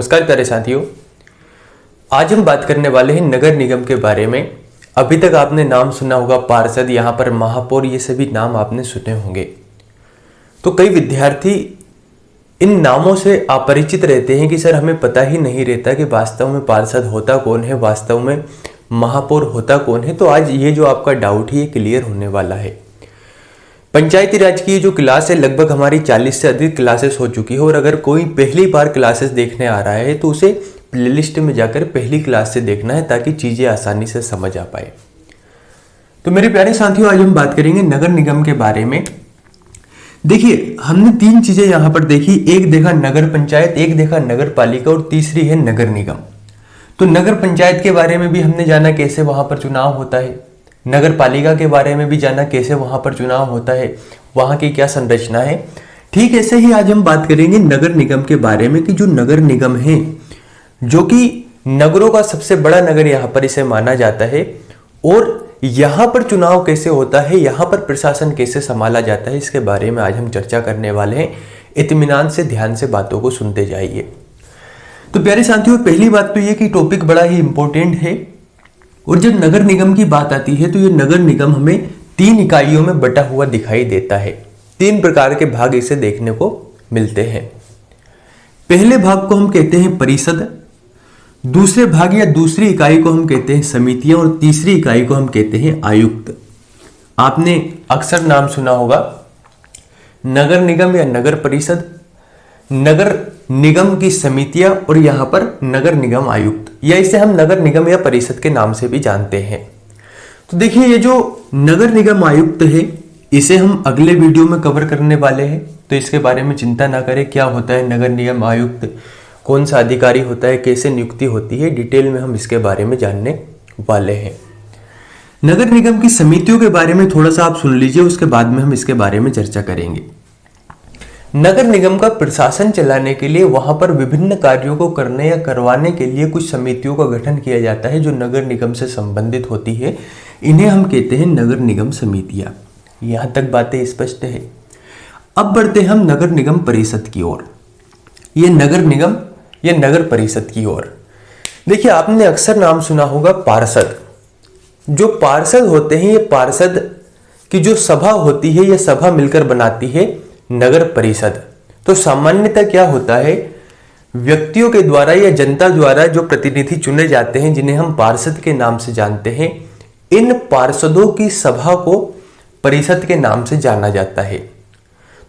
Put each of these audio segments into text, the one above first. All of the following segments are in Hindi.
नमस्कार प्यारे साथियों, आज हम बात करने वाले हैं नगर निगम के बारे में। अभी तक आपने नाम सुना होगा पार्षद, यहाँ पर महापौर, ये सभी नाम आपने सुने होंगे। तो कई विद्यार्थी इन नामों से अपरिचित रहते हैं कि सर हमें पता ही नहीं रहता कि वास्तव में पार्षद होता कौन है, वास्तव में महापौर होता कौन है। तो आज ये जो आपका डाउट है ये क्लियर होने वाला है। पंचायती राज की जो क्लास है लगभग हमारी 40 से अधिक क्लासेस हो चुकी है, और अगर कोई पहली बार क्लासेस देखने आ रहा है तो उसे प्लेलिस्ट में जाकर पहली क्लास से देखना है ताकि चीज़ें आसानी से समझ आ पाए। तो मेरे प्यारे साथियों, आज हम बात करेंगे नगर निगम के बारे में। देखिए, हमने तीन चीज़ें यहाँ पर देखी। एक देखा नगर पंचायत, एक देखा नगर पालिका और तीसरी है नगर निगम। तो नगर पंचायत के बारे में भी हमने जाना कैसे वहाँ पर चुनाव होता है, नगर पालिका के बारे में भी जाना कैसे वहां पर चुनाव होता है, वहां की क्या संरचना है। ठीक ऐसे ही आज हम बात करेंगे नगर निगम के बारे में कि जो नगर निगम है, जो कि नगरों का सबसे बड़ा नगर यहां पर इसे माना जाता है, और यहां पर चुनाव कैसे होता है, यहां पर प्रशासन कैसे संभाला जाता है, इसके बारे में आज हम चर्चा करने वाले हैं। इत्मीनान से, ध्यान से बातों को सुनते जाइए। तो प्यारे साथियों, पहली बात तो ये कि टॉपिक बड़ा ही इंपॉर्टेंट है, और जब नगर निगम की बात आती है तो ये नगर निगम हमें 3 इकाइयों में बटा हुआ दिखाई देता है। 3 प्रकार के भाग इसे देखने को मिलते हैं। पहले भाग को हम कहते हैं परिषद, दूसरे भाग या दूसरी इकाई को हम कहते हैं समितियां, और तीसरी इकाई को हम कहते हैं आयुक्त। आपने अक्सर नाम सुना होगा नगर निगम या नगर परिषद, नगर निगम की समितियां, और यहां पर नगर निगम आयुक्त, या इसे हम नगर निगम या परिषद के नाम से भी जानते हैं। तो देखिए, ये जो नगर निगम आयुक्त है इसे हम अगले वीडियो में कवर करने वाले हैं, तो इसके बारे में चिंता ना करें। क्या होता है नगर निगम आयुक्त, कौन सा अधिकारी होता है, कैसे नियुक्ति होती है, डिटेल में हम इसके बारे में जानने वाले हैं। नगर निगम की समितियों के बारे में थोड़ा सा आप सुन लीजिए, उसके बाद में हम इसके बारे में चर्चा करेंगे। नगर निगम का प्रशासन चलाने के लिए वहां पर विभिन्न कार्यों को करने या करवाने के लिए कुछ समितियों का गठन किया जाता है जो नगर निगम से संबंधित होती है। इन्हें हम कहते हैं नगर निगम समितियां। यहां तक बातें स्पष्ट है। अब बढ़ते हम नगर निगम परिषद की ओर, ये नगर निगम या नगर परिषद की ओर। देखिए, आपने अक्सर नाम सुना होगा पार्षद। जो पार्षद होते हैं, ये पार्षद की जो सभा होती है, ये सभा मिलकर बनाती है नगर परिषद। तो सामान्यतः क्या होता है, व्यक्तियों के द्वारा या जनता द्वारा जो प्रतिनिधि चुने जाते हैं, जिन्हें हम पार्षद के नाम से जानते हैं, इन पार्षदों की सभा को परिषद के नाम से जाना जाता है।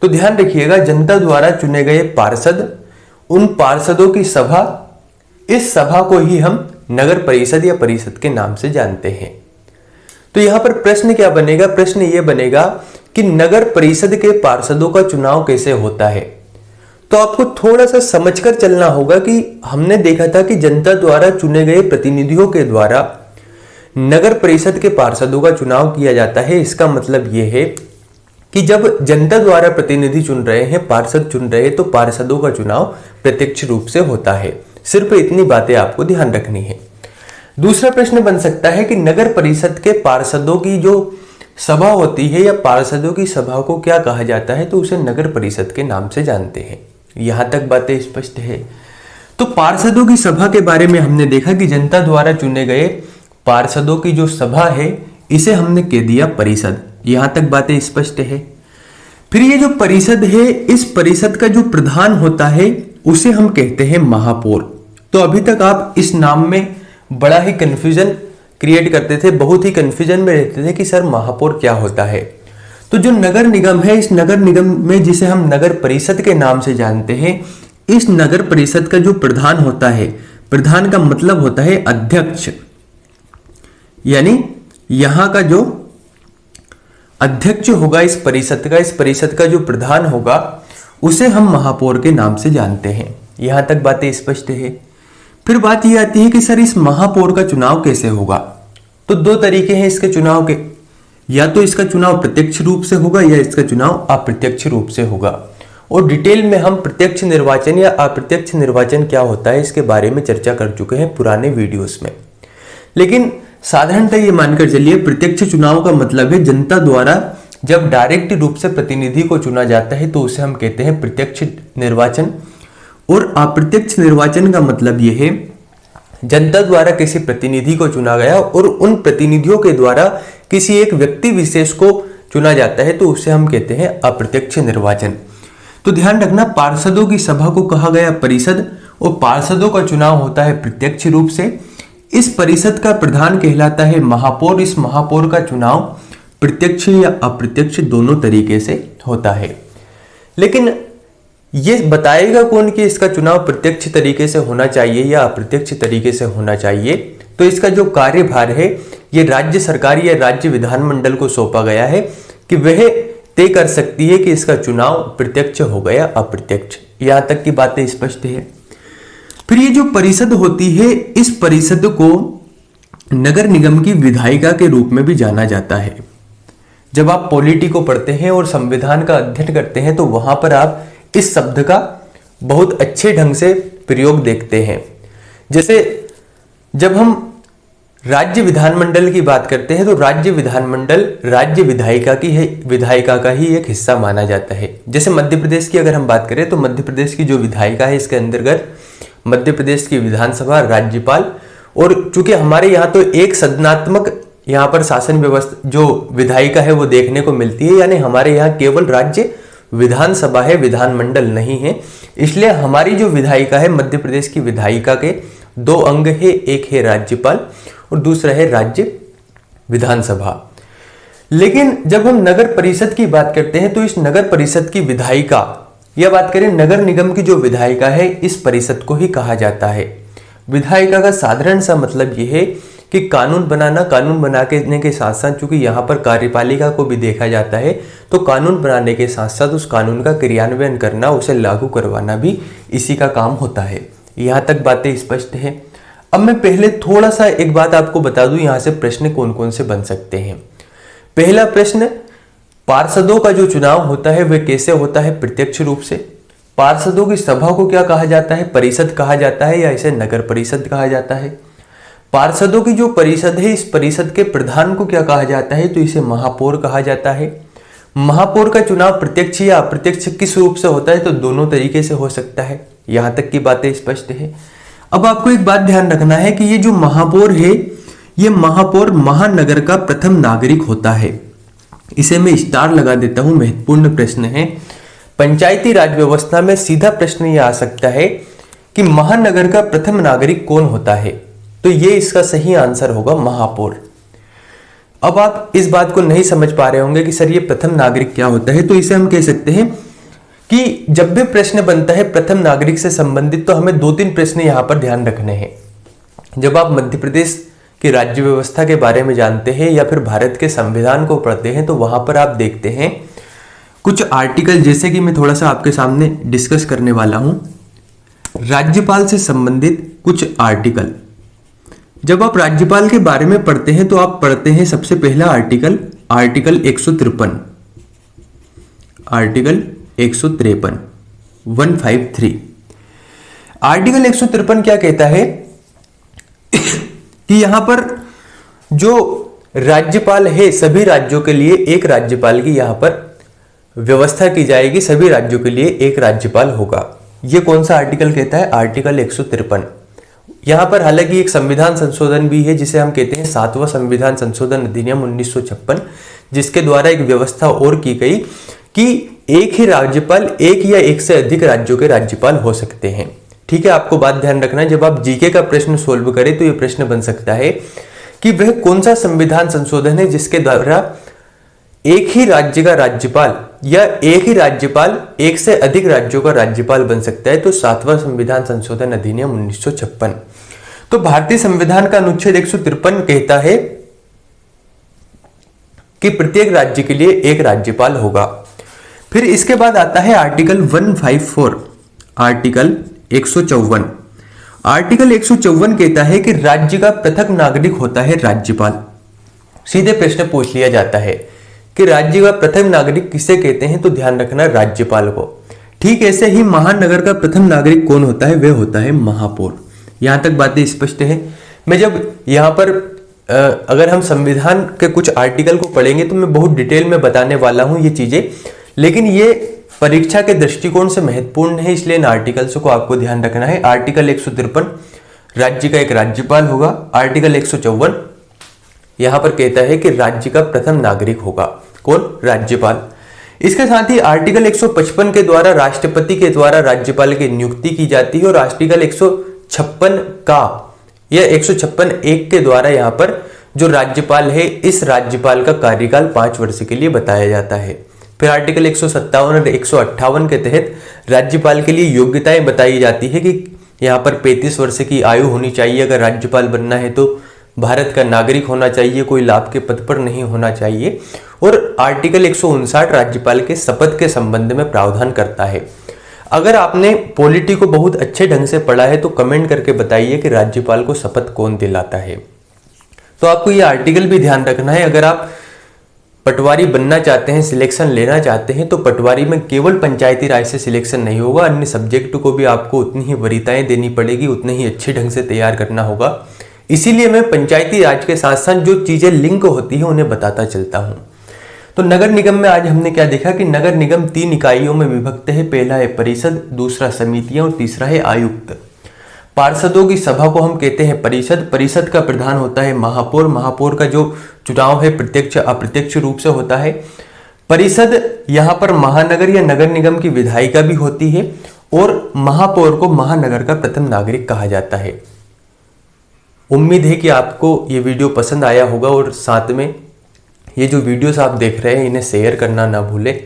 तो ध्यान रखिएगा, जनता द्वारा चुने गए पार्षद, उन पार्षदों की सभा, इस सभा को ही हम नगर परिषद या परिषद के नाम से जानते हैं। तो यहां पर प्रश्न क्या बनेगा, प्रश्न यह बनेगा कि नगर परिषद के पार्षदों का चुनाव कैसे होता है। तो आपको थोड़ा सा समझकर चलना होगा कि हमने देखा था कि जनता द्वारा चुने गए प्रतिनिधियों के द्वारा नगर परिषद के पार्षदों का चुनाव किया जाता है। इसका मतलब यह है कि जब जनता द्वारा प्रतिनिधि चुन रहे हैं, पार्षद चुन रहे हैं, तो पार्षदों का चुनाव प्रत्यक्ष रूप से होता है। सिर्फ इतनी बातें आपको ध्यान रखनी है। दूसरा प्रश्न बन सकता है कि नगर परिषद के पार्षदों की जो सभा होती है या पार्षदों की सभा को क्या कहा जाता है, तो उसे नगर परिषद के नाम से जानते हैं। यहां तक बातें स्पष्ट है। तो पार्षदों की सभा के बारे में हमने देखा कि जनता द्वारा चुने गए पार्षदों की जो सभा है, इसे हमने कह दिया परिषद। यहां तक बातें स्पष्ट है। फिर ये जो परिषद है, इस परिषद का जो प्रधान होता है उसे हम कहते हैं महापौर। तो अभी तक आप इस नाम में बड़ा ही कंफ्यूजन क्रिएट करते थे, बहुत ही कंफ्यूजन में रहते थे कि सर महापौर क्या होता है। तो जो नगर निगम है, इस नगर निगम में जिसे हम नगर परिषद के नाम से जानते हैं, इस नगर परिषद का जो प्रधान होता है, प्रधान का मतलब होता है अध्यक्ष, यानी यहां का जो अध्यक्ष होगा इस परिषद का जो प्रधान होगा उसे हम महापौर के नाम से जानते हैं। यहां तक बातें स्पष्ट है। फिर बात यह आती है कि सर इस महापौर का चुनाव कैसे होगा। तो 2 तरीके हैं इसके चुनाव के, या तो इसका चुनाव प्रत्यक्ष रूप से होगा या इसका चुनाव अप्रत्यक्ष रूप से होगा। और डिटेल में हम प्रत्यक्ष निर्वाचन या अप्रत्यक्ष निर्वाचन क्या होता है इसके बारे में चर्चा कर चुके हैं पुराने वीडियोस में। लेकिन साधारणतः ये मानकर चलिए, प्रत्यक्ष चुनाव का मतलब है जनता द्वारा जब डायरेक्ट रूप से प्रतिनिधि को चुना जाता है तो उसे हम कहते हैं प्रत्यक्ष निर्वाचन। और अप्रत्यक्ष निर्वाचन का मतलब यह है जनता द्वारा किसी प्रतिनिधि को चुना गया और उन प्रतिनिधियों के द्वारा किसी एक व्यक्ति विशेष को चुना जाता है, तो उसे हम कहते हैं अप्रत्यक्ष निर्वाचन। तो ध्यान रखना, पार्षदों की सभा को कहा गया परिषद और पार्षदों का चुनाव होता है प्रत्यक्ष रूप से। इस परिषद का प्रधान कहलाता है महापौर। इस महापौर का चुनाव प्रत्यक्ष या अप्रत्यक्ष दोनों तरीके से होता है। लेकिन ये बताएगा कौन कि इसका चुनाव प्रत्यक्ष तरीके से होना चाहिए या अप्रत्यक्ष तरीके से होना चाहिए? तो इसका जो कार्यभार है ये राज्य सरकार या राज्य विधानमंडल को सौंपा गया है कि वह तय कर सकती है कि इसका चुनाव प्रत्यक्ष होगा या अप्रत्यक्ष। यहां तक की बातें स्पष्ट है। फिर ये जो परिषद होती है, इस परिषद को नगर निगम की विधायिका के रूप में भी जाना जाता है। जब आप पॉलिटी को पढ़ते हैं और संविधान का अध्ययन करते हैं तो वहां पर आप इस शब्द का बहुत अच्छे ढंग से प्रयोग देखते हैं। जैसे जब हम राज्य विधानमंडल की बात करते हैं तो राज्य विधानमंडल राज्य विधायिका का ही एक हिस्सा माना जाता है। जैसे मध्य प्रदेश की अगर हम बात करें तो मध्य प्रदेश की जो विधायिका है इसके अंतर्गत मध्य प्रदेश की विधानसभा, राज्यपाल, और चूंकि हमारे यहाँ तो एक सदनात्मक यहाँ पर शासन व्यवस्था जो विधायिका है वो देखने को मिलती है, यानी हमारे यहाँ केवल राज्य विधानसभा है, विधानमंडल नहीं है। इसलिए हमारी जो विधायिका है मध्य प्रदेश की विधायिका के दो अंग है, एक है राज्यपाल और दूसरा है राज्य विधानसभा। लेकिन जब हम नगर परिषद की बात करते हैं तो इस नगर परिषद की विधायिका या बात करें नगर निगम की जो विधायिका है इस परिषद को ही कहा जाता है। विधायिका का साधारण सा मतलब यह है कि कानून बनाने के साथ साथ, चूंकि यहाँ पर कार्यपालिका को भी देखा जाता है, तो कानून बनाने के साथ साथ उस कानून का क्रियान्वयन करना, उसे लागू करवाना भी इसी का काम होता है। यहाँ तक बातें स्पष्ट है। अब मैं पहले थोड़ा सा एक बात आपको बता दूं, यहाँ से प्रश्न कौन कौन से बन सकते हैं। पहला प्रश्न, पार्षदों का जो चुनाव होता है वह कैसे होता है? प्रत्यक्ष रूप से। पार्षदों की सभा को क्या कहा जाता है? परिषद कहा जाता है या इसे नगर परिषद कहा जाता है। पार्षदों की जो परिषद है इस परिषद के प्रधान को क्या कहा जाता है? तो इसे महापौर कहा जाता है। महापौर का चुनाव प्रत्यक्ष या अप्रत्यक्ष किस रूप से होता है? तो दोनों तरीके से हो सकता है। यहां तक की बातें स्पष्ट है। अब आपको एक बात ध्यान रखना है कि ये जो महापौर है ये महापौर महानगर का प्रथम नागरिक होता है। इसे मैं स्टार लगा देता हूं, महत्वपूर्ण प्रश्न है। पंचायती राज व्यवस्था में सीधा प्रश्न यह आ सकता है कि महानगर का प्रथम नागरिक कौन होता है? तो ये इसका सही आंसर होगा महापौर। अब आप इस बात को नहीं समझ पा रहे होंगे कि सर ये प्रथम नागरिक क्या होता है, तो इसे हम कह सकते हैं कि जब भी प्रश्न बनता है प्रथम नागरिक से संबंधित तो हमें दो तीन प्रश्न यहां पर ध्यान रखने हैं। जब आप मध्य प्रदेश की राज्य व्यवस्था के बारे में जानते हैं या फिर भारत के संविधान को पढ़ते हैं तो वहां पर आप देखते हैं कुछ आर्टिकल, जैसे कि मैं थोड़ा सा आपके सामने डिस्कस करने वाला हूं, राज्यपाल से संबंधित कुछ आर्टिकल। जब आप राज्यपाल के बारे में पढ़ते हैं तो आप पढ़ते हैं सबसे पहला आर्टिकल 153, आर्टिकल 153 153। आर्टिकल 153 क्या कहता है कि यहां पर जो राज्यपाल है सभी राज्यों के लिए एक राज्यपाल की यहां पर व्यवस्था की जाएगी, सभी राज्यों के लिए एक राज्यपाल होगा। यह कौन सा आर्टिकल कहता है? आर्टिकल 153। यहां पर हालांकि एक संविधान संशोधन भी है जिसे हम कहते हैं 7वां संविधान संशोधन अधिनियम 1956, जिसके द्वारा एक व्यवस्था और की गई कि एक ही राज्यपाल एक या एक से अधिक राज्यों के राज्यपाल हो सकते हैं। ठीक है, आपको बात ध्यान रखना, जब आप जीके का प्रश्न सोल्व करें तो यह प्रश्न बन सकता है कि वह कौन सा संविधान संशोधन है जिसके द्वारा एक ही राज्य का राज्यपाल या एक ही राज्यपाल एक से अधिक राज्यों का राज्यपाल बन सकता है। तो 7वां संविधान संशोधन अधिनियम 1956। तो भारतीय संविधान का अनुच्छेद 153 कहता है कि प्रत्येक राज्य के लिए एक राज्यपाल होगा। फिर इसके बाद आता है आर्टिकल 154, आर्टिकल 154। आर्टिकल 154 कहता है कि राज्य का पृथक नागरिक होता है राज्यपाल। सीधे प्रश्न पूछ लिया जाता है कि राज्य का प्रथम नागरिक किसे कहते हैं? तो ध्यान रखना राज्यपाल को। ठीक ऐसे ही महानगर का प्रथम नागरिक कौन होता है? वह होता है महापौर। यहां तक बातें स्पष्ट है। मैं जब यहां पर अगर हम संविधान के कुछ आर्टिकल को पढ़ेंगे तो मैं बहुत डिटेल में बताने वाला हूं ये चीजें, लेकिन ये परीक्षा के दृष्टिकोण से महत्वपूर्ण है, इसलिए इन आर्टिकल्स को आपको ध्यान रखना है। आर्टिकल 153 राज्य का एक राज्यपाल होगा। आर्टिकल 154 यहां पर कहता है कि राज्य का प्रथम नागरिक होगा कौन? राज्यपाल। इसके साथ ही आर्टिकल 155 के द्वारा राष्ट्रपति के द्वारा राज्यपाल की नियुक्ति की जाती है और आर्टिकल 156 का या 156(1) के द्वारा यहाँ पर जो राज्यपाल है इस राज्यपाल का कार्यकाल 5 वर्ष के लिए बताया जाता है। फिर आर्टिकल 157 और 158 के तहत राज्यपाल के लिए योग्यताएं बताई जाती है कि यहाँ पर 35 वर्ष की आयु होनी चाहिए अगर राज्यपाल बनना है तो, भारत का नागरिक होना चाहिए, कोई लाभ के पद पर नहीं होना चाहिए। और आर्टिकल 159 राज्यपाल के शपथ के संबंध में प्रावधान करता है। अगर आपने पॉलिटी को बहुत अच्छे ढंग से पढ़ा है तो कमेंट करके बताइए कि राज्यपाल को शपथ कौन दिलाता है। तो आपको ये आर्टिकल भी ध्यान रखना है। अगर आप पटवारी बनना चाहते हैं, सिलेक्शन लेना चाहते हैं तो पटवारी में केवल पंचायती राज से सिलेक्शन नहीं होगा, अन्य सब्जेक्ट को भी आपको उतनी ही वरीयताएं देनी पड़ेगी, उतने ही अच्छे ढंग से तैयार करना होगा। इसीलिए मैं पंचायती राज के साथ साथ जो चीजें लिंक होती है उन्हें बताता चलता हूं। तो नगर निगम में आज हमने क्या देखा कि नगर निगम 3 इकाइयों में विभक्त है। पहला है परिषद, दूसरा समितियां और तीसरा है आयुक्त। पार्षदों की सभा को हम कहते हैं परिषद। परिषद का प्रधान होता है महापौर। महापौर का जो चुनाव है प्रत्यक्ष अप्रत्यक्ष रूप से होता है। परिषद यहाँ पर महानगर या नगर निगम की विधायिका भी होती है और महापौर को महानगर का प्रथम नागरिक कहा जाता है। उम्मीद है कि आपको ये वीडियो पसंद आया होगा और साथ में ये जो वीडियोस आप देख रहे हैं इन्हें शेयर करना ना भूलें।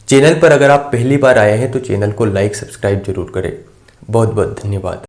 चैनल पर अगर आप पहली बार आए हैं तो चैनल को लाइक सब्सक्राइब जरूर करें। बहुत बहुत धन्यवाद।